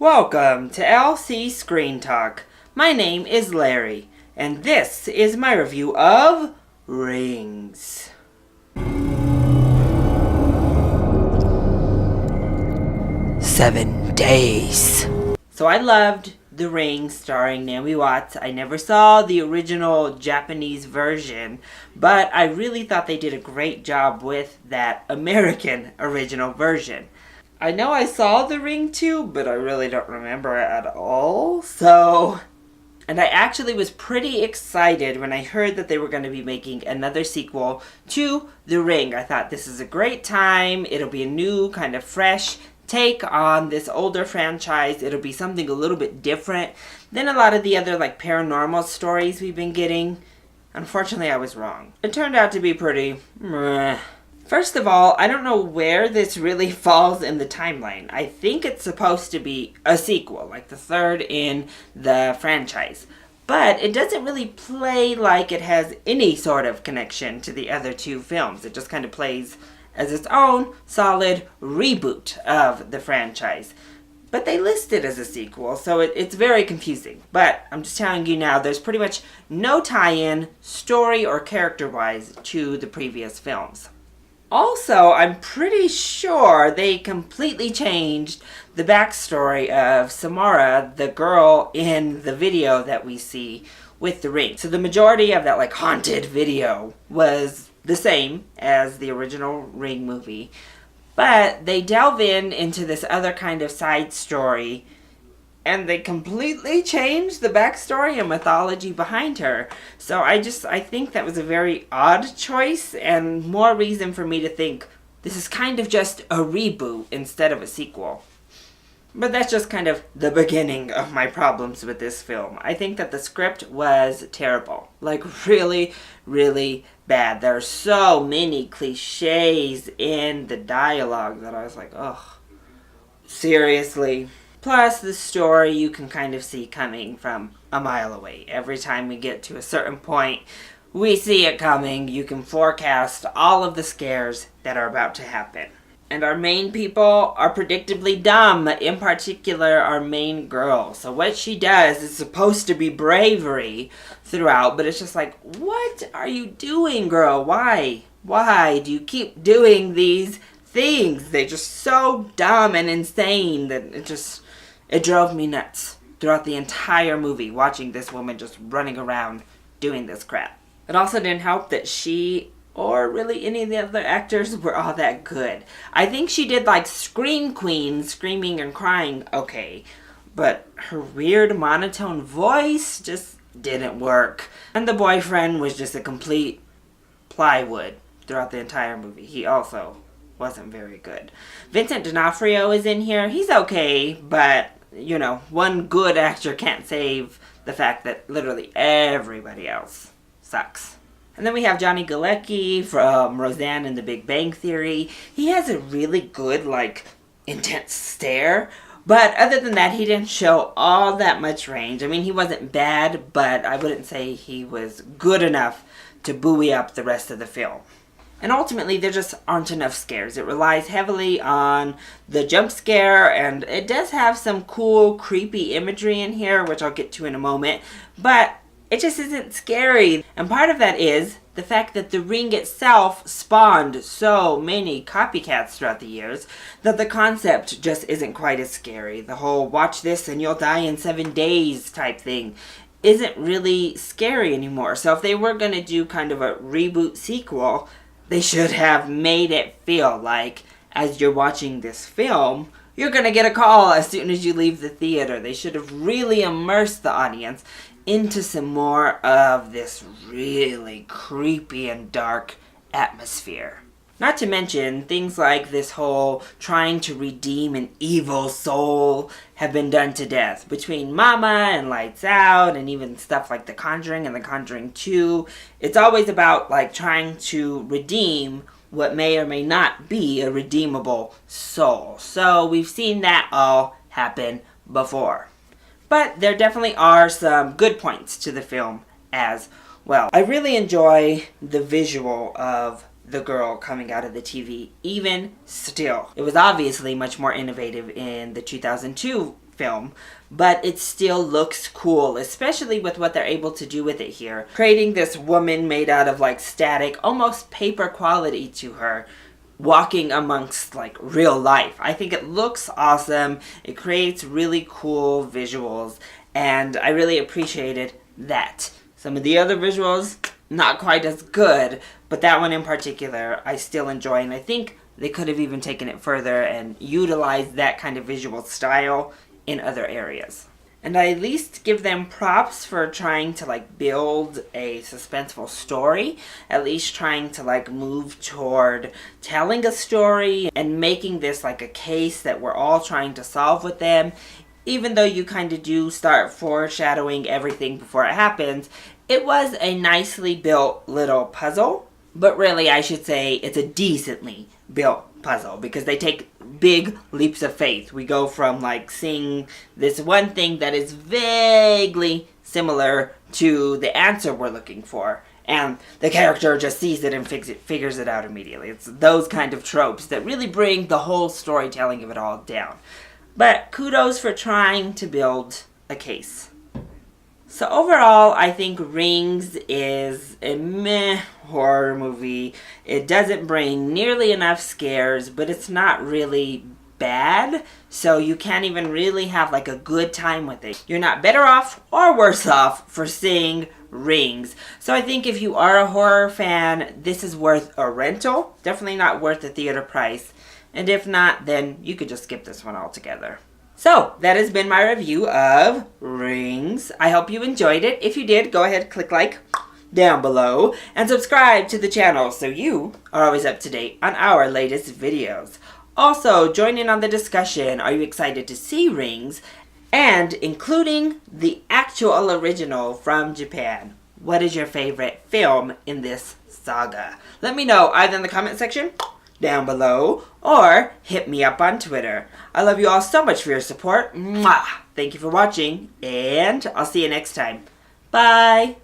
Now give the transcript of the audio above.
Welcome to LC Screen Talk. My name is Larry, and this is my review of Rings. 7 days. So I loved The Ring starring Naomi Watts. I never saw the original Japanese version, but I really thought they did a great job with that American original version. I know I saw The Ring too, but I really don't remember it at all. And I actually was pretty excited when I heard that they were going to be making another sequel to The Ring. I thought this is a great time. It'll be a new kind of fresh take on this older franchise. It'll be something a little bit different than a lot of the other paranormal stories we've been getting. Unfortunately, I was wrong. It turned out to be pretty meh. First of all, I don't know where this really falls in the timeline. I think it's supposed to be a sequel, like the third in the franchise. But it doesn't really play like it has any sort of connection to the other two films. It just kind of plays as its own solid reboot of the franchise. But they list it as a sequel, so it's very confusing. But I'm just telling you now, there's pretty much no tie-in, story or character-wise, to the previous films. Also, I'm pretty sure they completely changed the backstory of Samara, the girl in the video that we see with the ring. So the majority of that haunted video was the same as the original Ring movie. But they delve into this other kind of side story, and they completely changed the backstory and mythology behind her. So I think that was a very odd choice, and more reason for me to think this is kind of just a reboot instead of a sequel. But that's just kind of the beginning of my problems with this film. I think that the script was terrible. Really, really bad. There are so many cliches in the dialogue that I was like, ugh, seriously? Plus, the story you can kind of see coming from a mile away. Every time we get to a certain point, we see it coming. You can forecast all of the scares that are about to happen. And our main people are predictably dumb, in particular our main girl. So what she does is supposed to be bravery throughout, but it's just what are you doing, girl? Why? Why do you keep doing these things? They're just so dumb and insane that it drove me nuts throughout the entire movie, watching this woman just running around doing this crap. It also didn't help that she, or really any of the other actors, were all that good. I think she did Scream Queen, screaming and crying okay, but her weird monotone voice just didn't work. And the boyfriend was just a complete plywood throughout the entire movie. He also wasn't very good. Vincent D'Onofrio is in here. He's okay, but one good actor can't save the fact that literally everybody else sucks. And then we have Johnny Galecki from Roseanne and the Big Bang Theory. He has a really good, intense stare. But other than that, he didn't show all that much range. I mean, he wasn't bad, but I wouldn't say he was good enough to buoy up the rest of the film. And ultimately, there just aren't enough scares. It relies heavily on the jump scare, and it does have some cool, creepy imagery in here, which I'll get to in a moment. But it just isn't scary. And part of that is the fact that the ring itself spawned so many copycats throughout the years that the concept just isn't quite as scary. The whole watch this and you'll die in 7 days type thing isn't really scary anymore. So if they were going to do kind of a reboot sequel, they should have made it feel like as you're watching this film, you're going to get a call as soon as you leave the theater. They should have really immersed the audience into some more of this really creepy and dark atmosphere. Not to mention, things like this whole trying to redeem an evil soul have been done to death. Between Mama and Lights Out and even stuff like The Conjuring and The Conjuring 2, it's always about trying to redeem what may or may not be a redeemable soul. So we've seen that all happen before. But there definitely are some good points to the film as well. I really enjoy the visual of the girl coming out of the TV, even still. It was obviously much more innovative in the 2002 film, but it still looks cool, especially with what they're able to do with it here. Creating this woman made out of like static, almost paper quality to her, walking amongst like real life. I think it looks awesome. It creates really cool visuals, and I really appreciated that. Some of the other visuals, not quite as good, but that one in particular, I still enjoy, and I think they could have even taken it further and utilized that kind of visual style in other areas. And I at least give them props for trying to like build a suspenseful story, at least trying to like move toward telling a story and making this like a case that we're all trying to solve with them. Even though you kind of do start foreshadowing everything before it happens, it was a nicely built little puzzle. But really, I should say it's a decently built puzzle, because they take big leaps of faith. We go from like seeing this one thing that is vaguely similar to the answer we're looking for, and the character just sees it and figures it out immediately. It's those kind of tropes that really bring the whole storytelling of it all down. But kudos for trying to build a case. So overall, I think Rings is a meh horror movie. It doesn't bring nearly enough scares, but it's not really bad, so you can't even really have like a good time with it. You're not better off or worse off for seeing Rings. So I think if you are a horror fan, this is worth a rental. Definitely not worth the theater price. And if not, then you could just skip this one altogether. So, that has been my review of Rings. I hope you enjoyed it. If you did, go ahead, click like down below, and subscribe to the channel so you are always up to date on our latest videos. Also, join in on the discussion. Are you excited to see Rings? And including the actual original from Japan, what is your favorite film in this saga? Let me know either in the comment section down below, or hit me up on Twitter. I love you all so much for your support. Mwah! Thank you for watching, and I'll see you next time. Bye!